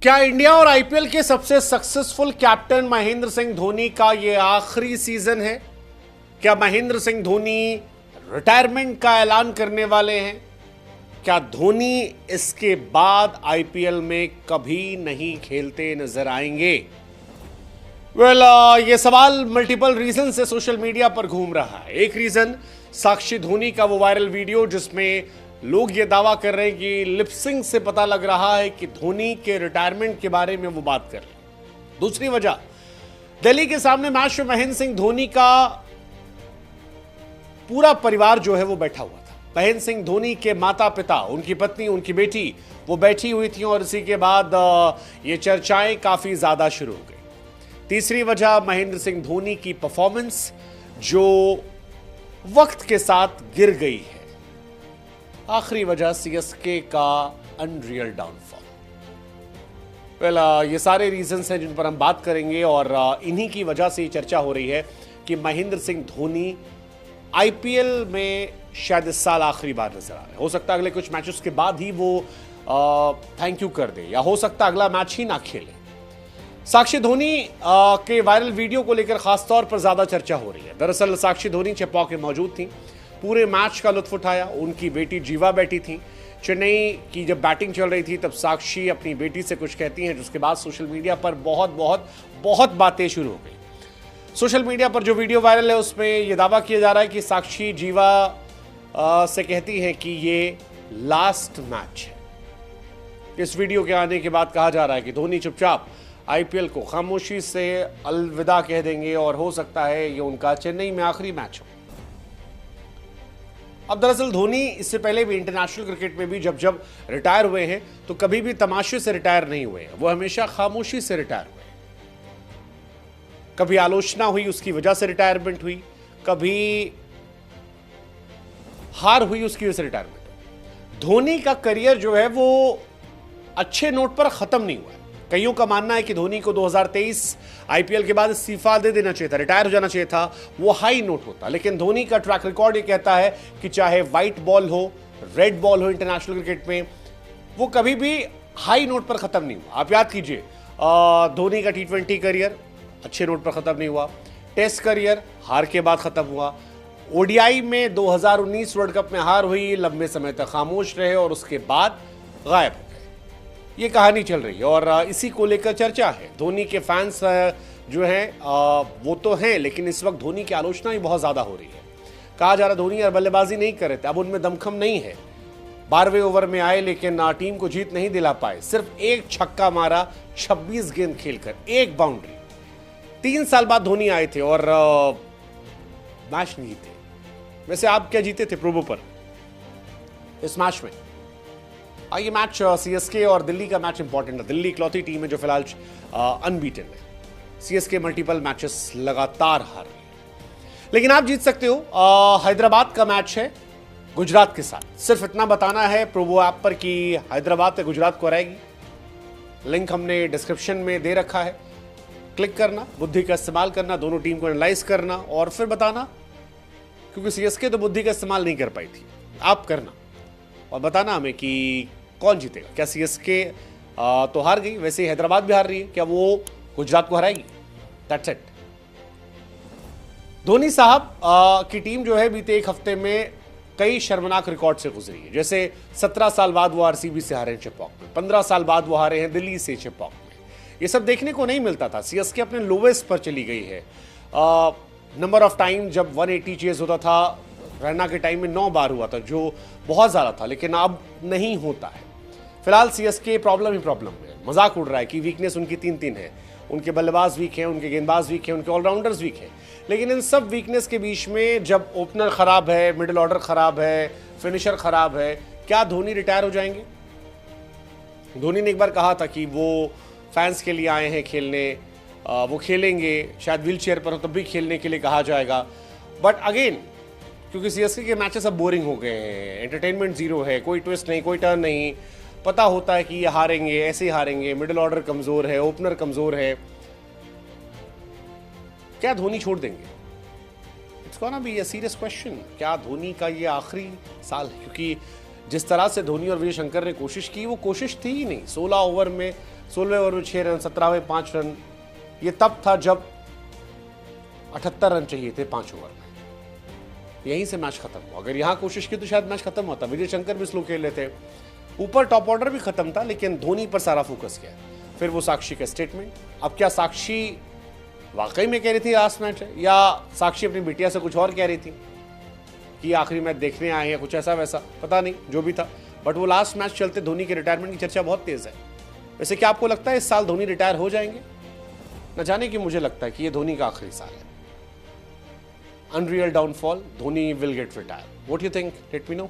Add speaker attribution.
Speaker 1: क्या इंडिया और आईपीएल के सबसे सक्सेसफुल कैप्टन महेंद्र सिंह धोनी का यह आखिरी सीजन है? क्या महेंद्र सिंह धोनी रिटायरमेंट का ऐलान करने वाले हैं? क्या धोनी इसके बाद आईपीएल में कभी नहीं खेलते नजर आएंगे? ये सवाल मल्टीपल रीजन से सोशल मीडिया पर घूम रहा है। एक रीजन साक्षी धोनी का वो वायरल वीडियो जिसमें लोग ये दावा कर रहे हैं कि लिपसिंग से पता लग रहा है कि धोनी के रिटायरमेंट के बारे में वो बात कर रहे हैं। दूसरी वजह, दिल्ली के सामने मैच में महेंद्र सिंह धोनी का पूरा परिवार जो है वो बैठा हुआ था। महेंद्र सिंह धोनी के माता पिता, उनकी पत्नी, उनकी बेटी वो बैठी हुई थी और इसी के बाद ये चर्चाएं काफी ज्यादा शुरू हो गई। तीसरी वजह, महेंद्र सिंह धोनी की परफॉर्मेंस जो वक्त के साथ गिर गई है। आखिरी वजह, सीएसके का अनरियल डाउनफॉल। ये सारे रीजंस हैं जिन पर हम बात करेंगे और इन्हीं की वजह से ये चर्चा हो रही है कि महेंद्र सिंह धोनी आईपीएल में शायद इस साल आखिरी बार नजर आ रहे हैं। हो सकता है अगले कुछ मैचेस के बाद ही वो थैंक यू कर दे, या हो सकता है अगला मैच ही ना खेले। साक्षी धोनी के वायरल वीडियो को लेकर खासतौर पर ज्यादा चर्चा हो रही है। दरअसल साक्षी धोनी चेपॉक में मौजूद थी, पूरे मैच का लुत्फ उठाया। उनकी बेटी जीवा बैठी थी। चेन्नई की जब बैटिंग चल रही थी तब साक्षी अपनी बेटी से कुछ कहती हैं, जिसके बाद सोशल मीडिया पर बहुत बातें शुरू हो गई। सोशल मीडिया पर जो वीडियो वायरल है उसमें यह दावा किया जा रहा है कि साक्षी जीवा से कहती है कि ये लास्ट मैच है। इस वीडियो के आने के बाद कहा जा रहा है कि धोनी चुपचाप आईपीएल को खामोशी से अलविदा कह देंगे और हो सकता है ये उनका चेन्नई में आखिरी मैच हो। अब दरअसल धोनी इससे पहले भी इंटरनेशनल क्रिकेट में भी जब रिटायर हुए हैं तो कभी भी तमाशे से रिटायर नहीं हुए हैं। वो हमेशा खामोशी से रिटायर हुए। कभी आलोचना हुई, उसकी वजह से रिटायरमेंट हुई, कभी हार हुई, उसकी वजह से रिटायरमेंट। धोनी का करियर जो है वो अच्छे नोट पर खत्म नहीं हुआ है। कईयों का मानना है कि धोनी को 2023 आईपीएल के बाद इस्तीफा दे देना चाहिए था, रिटायर हो जाना चाहिए था, वो हाई नोट होता। लेकिन धोनी का ट्रैक रिकॉर्ड ये कहता है कि चाहे व्हाइट बॉल हो, रेड बॉल हो इंटरनेशनल क्रिकेट में, वो कभी भी हाई नोट पर खत्म नहीं हुआ। आप याद कीजिए, धोनी का टी20 करियर अच्छे नोट पर खत्म नहीं हुआ, टेस्ट करियर हार के बाद खत्म हुआ, ओडीआई में 2019 वर्ल्ड कप में हार हुई, लंबे समय तक खामोश रहे और उसके बाद गायब हो गए। ये कहानी चल रही है और इसी को लेकर चर्चा है। धोनी के फैंस जो हैं वो तो हैं, लेकिन इस वक्त धोनी की आलोचना भी बहुत ज्यादा हो रही है। कहा जा रहा धोनी यार बल्लेबाजी नहीं कर रहे थे, अब उनमें दमखम नहीं है। 12वें ओवर में आए लेकिन टीम को जीत नहीं दिला पाए। सिर्फ एक छक्का मारा 26 गेंद खेलकर, एक बाउंड्री। 3 साल बाद धोनी आए थे और मैच नहीं जीते। वैसे आप क्या जीते थे प्रोबो पर इस मैच में? ये मैच सीएसके और दिल्ली का मैच इंपॉर्टेंट है। दिल्ली इकलौती टीम है जो फिलहाल अनबीटन है। सीएसके मल्टीपल मैचेस लगातार हार रही है। लेकिन आप जीत सकते हो। हैदराबाद का मैच है गुजरात के साथ। सिर्फ इतना बताना है प्रोबो ऐप पर कि हैदराबाद से गुजरात को हराएगी। लिंक हमने डिस्क्रिप्शन में दे रखा है। क्लिक करना, बुद्धि का इस्तेमाल करना, दोनों टीम को एनालाइज करना और फिर बताना, क्योंकि सीएसके तो बुद्धि का इस्तेमाल नहीं कर पाई थी। आप करना और बताना हमें कि कौन जीतेगा। क्या सीएसके तो हार गई, वैसे ही हैदराबाद भी हार रही है, क्या वो गुजरात को हराएगी? That's it. धोनी साहब की टीम जो है बीते एक हफ्ते में कई शर्मनाक रिकॉर्ड से गुजरी है। जैसे 17 साल बाद वो आरसीबी से हारे हैं चेपॉक में, 15 साल बाद वो हारे हैं दिल्ली से चेपॉक में। ये सब देखने को नहीं मिलता था। सीएसके अपने लोवेस्ट पर चली गई है। नंबर ऑफ टाइम जब 180 चेज होता था, रैना के टाइम में 9 बार हुआ था, जो बहुत ज्यादा था, लेकिन अब नहीं होता है। फिलहाल सीएसके प्रॉब्लम ही प्रॉब्लम है। मजाक उड़ रहा है कि वीकनेस उनकी 3-3 है। उनके बल्लेबाज वीक हैं, उनके गेंदबाज वीक हैं, उनके ऑलराउंडर्स वीक हैं। लेकिन इन सब वीकनेस के बीच में जब ओपनर खराब है, मिडिल ऑर्डर खराब है, फिनिशर खराब है, क्या धोनी रिटायर हो जाएंगे? धोनी ने एक बार कहा था कि वो फैंस के लिए आए हैं खेलने, वो खेलेंगे, शायद व्हील चेयर पर हो तब भी खेलने के लिए कहा जाएगा। बट अगेन, क्योंकि सीएसके के मैचेस अब बोरिंग हो गए हैं, एंटरटेनमेंट जीरो है, कोई ट्विस्ट नहीं, कोई टर्न नहीं, पता होता है कि ये हारेंगे, ऐसे ही हारेंगे, मिडिल ऑर्डर कमजोर है, ओपनर कमजोर है, क्या धोनी छोड़ देंगे? It's gonna be a serious question. क्या धोनी का ये आखिरी साल है? क्योंकि जिस तरह से धोनी और विजय शंकर ने कोशिश की, वो कोशिश थी ही नहीं। 16 ओवर में 16वें ओवर में 6 रन, 17वें 5 रन। ये तब था जब 78 रन चाहिए थे 5 ओवर में। यहीं से मैच खत्म हुआ। अगर यहां कोशिश की तो शायद मैच खत्म होता। विजय शंकर भी स्लो खेल रहे थे, ऊपर टॉप ऑर्डर भी खत्म था, लेकिन धोनी पर सारा फोकस किया। फिर वो साक्षी का स्टेटमेंट। अब क्या साक्षी वाकई में कह रही थी लास्ट मैच है, या साक्षी अपनी बिटिया से कुछ और कह रही थी कि आखिरी मैच देखने आए हैं, कुछ ऐसा वैसा, पता नहीं, जो भी था। बट वो लास्ट मैच चलते धोनी के रिटायरमेंट की चर्चा बहुत तेज है। वैसे क्या आपको लगता है इस साल धोनी रिटायर हो जाएंगे? न जाने कि मुझे लगता है कि ये धोनी का आखिरी साल है। Unreal downfall, Dhoni will get retire. What you think? Let me know.